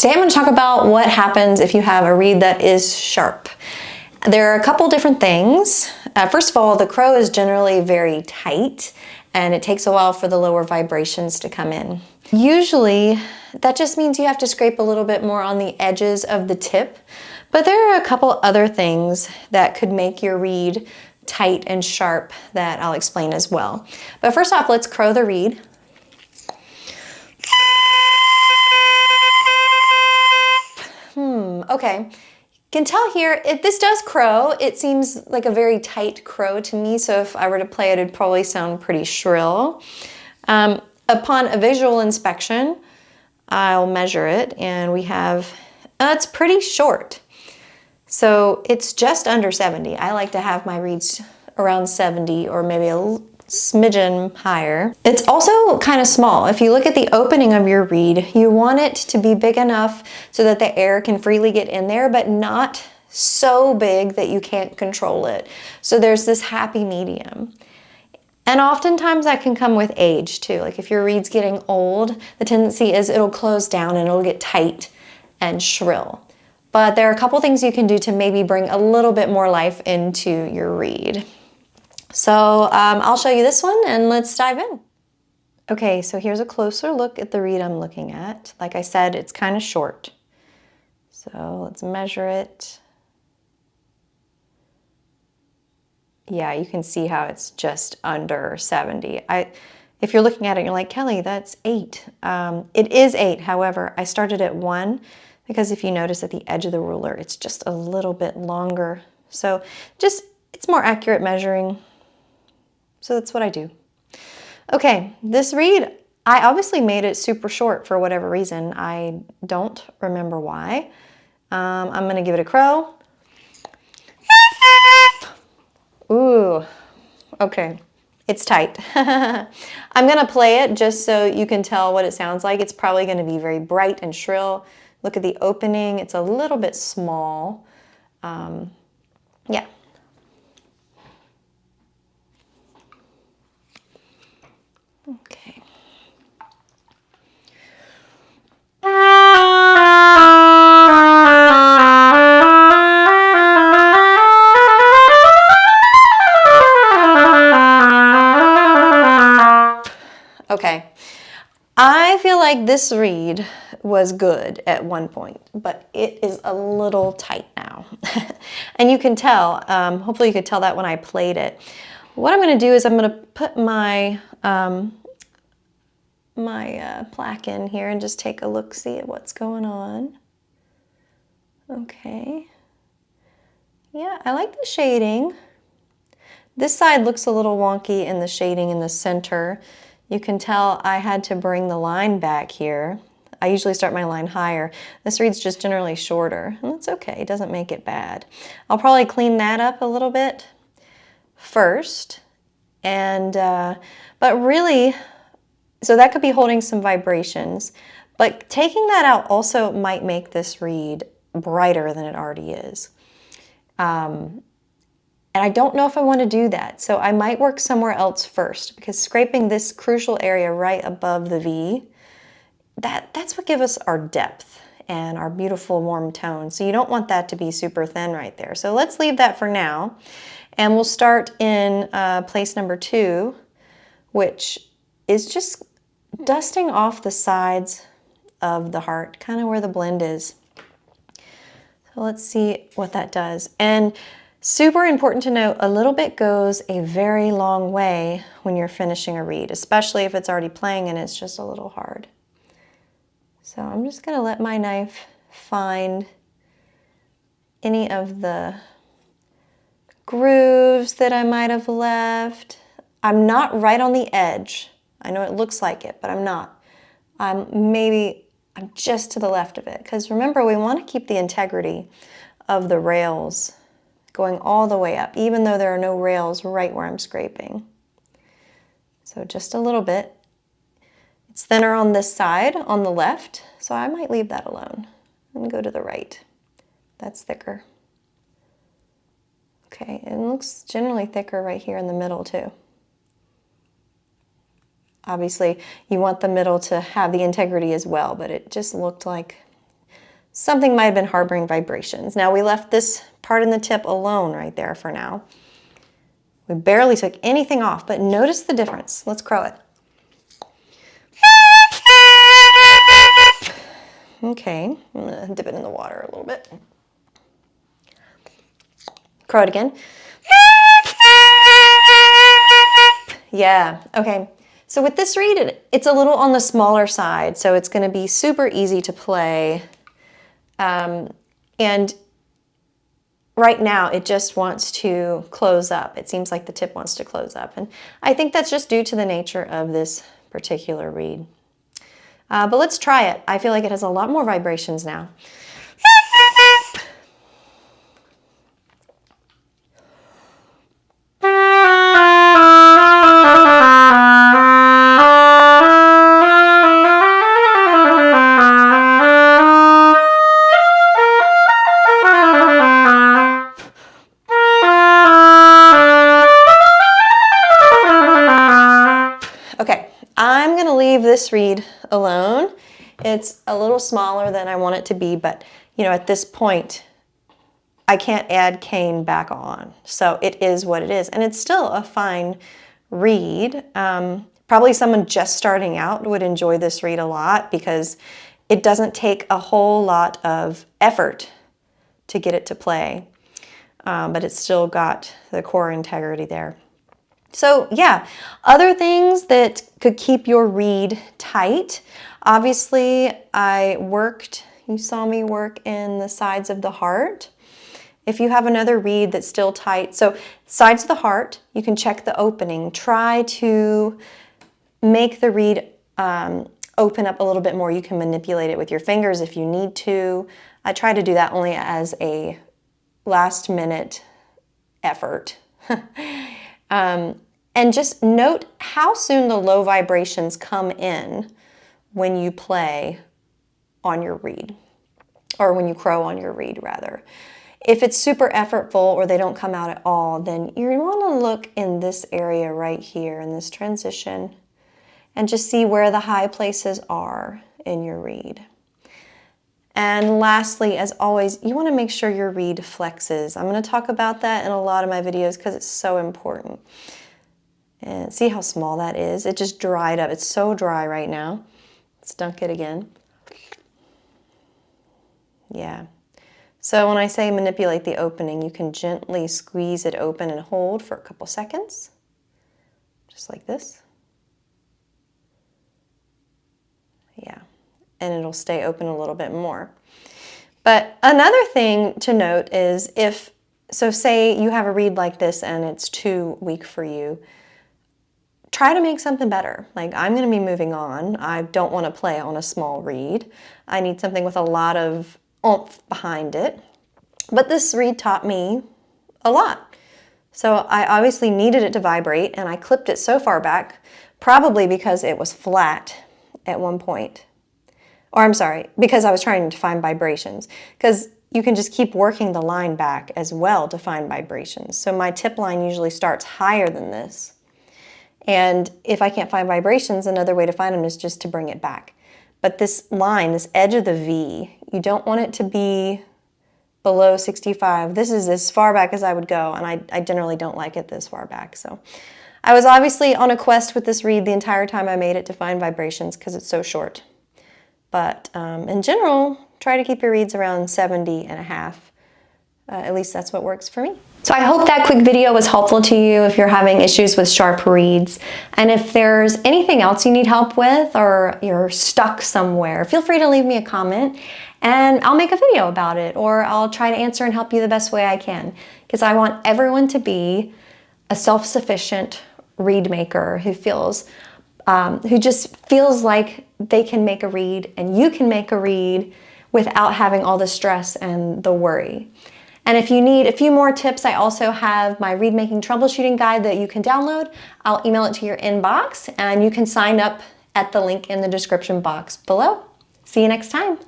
Today I'm going to talk about what happens if you have a reed that is sharp. There are a couple different things. First of all, the crow is generally very tight and it takes a while for the lower vibrations to come in. Usually that just means you have to scrape a little bit more on the edges of the tip, but there are a couple other things that could make your reed tight and sharp that I'll explain as well. But first off, let's crow the reed. Okay, you can tell here, this does crow. It seems like a very tight crow to me, so if I were to play it, it'd probably sound pretty shrill. Upon a visual inspection, I'll measure it, and we have, it's pretty short. So it's just under 70. I like to have my reeds around 70 or maybe a smidgen higher. It's also kind of small. If you look at the opening of your reed, you want it to be big enough so that the air can freely get in there, but not so big that you can't control it. So there's this happy medium. And oftentimes that can come with age too. Like if your reed's getting old, the tendency is it'll close down and it'll get tight and shrill. But there are a couple things you can do to maybe bring a little bit more life into your reed. So I'll show you this one and let's dive in. Okay, so here's a closer look at the reed I'm looking at. Like I said, it's kind of short. So let's measure it. Yeah, you can see how it's just under 70. If you're looking at it and you're like, Kelly, that's 8. It is 8, however, I started at 1 because if you notice at the edge of the ruler, it's just a little bit longer. So it's more accurate measuring. So that's what I do. Okay, this reed, I obviously made it super short for whatever reason. I don't remember why. I'm gonna give it a crow. Ooh, okay, it's tight. I'm gonna play it just so you can tell what it sounds like. It's probably gonna be very bright and shrill. Look at the opening, it's a little bit small. Yeah. Okay. Okay. I feel like this reed was good at one point, but it is a little tight now. And you can tell, hopefully you could tell that when I played it. What I'm going to do is I'm going to put my plaque in here and just take a look-see at what's going on. Okay. Yeah, I like the shading. This side looks a little wonky in the shading in the center. You can tell I had to bring the line back here. I usually start my line higher. This reed's just generally shorter, and that's okay, it doesn't make it bad. I'll probably clean that up a little bit first, and but really, so that could be holding some vibrations, but taking that out also might make this reed brighter than it already is. And I don't know if I want to do that, so I might work somewhere else first, because scraping this crucial area right above the V, that's what gives us our depth and our beautiful warm tone. So you don't want that to be super thin right there. So let's leave that for now, and we'll start in place number 2, which is just dusting off the sides of the heart, kind of where the blend is. So let's see what that does. And super important to note, a little bit goes a very long way when you're finishing a reed, especially if it's already playing and it's just a little hard. So I'm just going to let my knife find any of the grooves that I might have left. I'm not right on the edge. I know it looks like it, but I'm not. I'm just to the left of it, because remember, we want to keep the integrity of the rails going all the way up, even though there are no rails right where I'm scraping. So just a little bit. It's thinner on this side, on the left, so I might leave that alone and go to the right. That's thicker. Okay, it looks generally thicker right here in the middle too. Obviously, you want the middle to have the integrity as well, but it just looked like something might have been harboring vibrations. Now we left this part in the tip alone right there for now. We barely took anything off, but notice the difference. Let's crow it. Okay, I'm gonna dip it in the water a little bit. Crow it again. Yeah, okay. So with this reed, it's a little on the smaller side, so it's gonna be super easy to play. And right now it just wants to close up. It seems like the tip wants to close up. And I think that's just due to the nature of this particular reed. But let's try it. I feel like it has a lot more vibrations now. Okay, I'm gonna leave this reed alone. It's a little smaller than I want it to be, but you know, at this point, I can't add cane back on. So it is what it is. And it's still a fine reed. Probably someone just starting out would enjoy this reed a lot because it doesn't take a whole lot of effort to get it to play. But it's still got the core integrity there. So yeah, other things that could keep your reed tight. Obviously, you saw me work in the sides of the heart. If you have another reed that's still tight, so sides of the heart, you can check the opening. Try to make the reed open up a little bit more. You can manipulate it with your fingers if you need to. I try to do that only as a last minute effort. And just note how soon the low vibrations come in when you play on your reed, or when you crow on your reed rather. If it's super effortful or they don't come out at all, then you want to look in this area right here in this transition and just see where the high places are in your reed. And lastly, as always, you want to make sure your reed flexes. I'm going to talk about that in a lot of my videos because it's so important. And see how small that is? It just dried up. It's so dry right now. Let's dunk it again. Yeah. So when I say manipulate the opening, you can gently squeeze it open and hold for a couple seconds. Just like this. Yeah. And it'll stay open a little bit more. But another thing to note is so say you have a reed like this and it's too weak for you, try to make something better. Like, I'm gonna be moving on. I don't wanna play on a small reed. I need something with a lot of oomph behind it. But this reed taught me a lot. So I obviously needed it to vibrate, and I clipped it so far back, probably because it was flat at one point. Or I'm sorry, because I was trying to find vibrations. Because you can just keep working the line back as well to find vibrations. So my tip line usually starts higher than this. And if I can't find vibrations, another way to find them is just to bring it back. But this line, this edge of the V, you don't want it to be below 65. This is as far back as I would go, and I generally don't like it this far back. So I was obviously on a quest with this reed the entire time I made it to find vibrations because it's so short. But in general, try to keep your reeds around 70 and a half. At least that's what works for me. So I hope that quick video was helpful to you if you're having issues with sharp reeds. And if there's anything else you need help with or you're stuck somewhere, feel free to leave me a comment and I'll make a video about it, or I'll try to answer and help you the best way I can, because I want everyone to be a self-sufficient reed maker who just feels like they can make a reed and you can make a reed without having all the stress and the worry. And if you need a few more tips, I also have my reed making troubleshooting guide that you can download. I'll email it to your inbox and you can sign up at the link in the description box below. See you next time.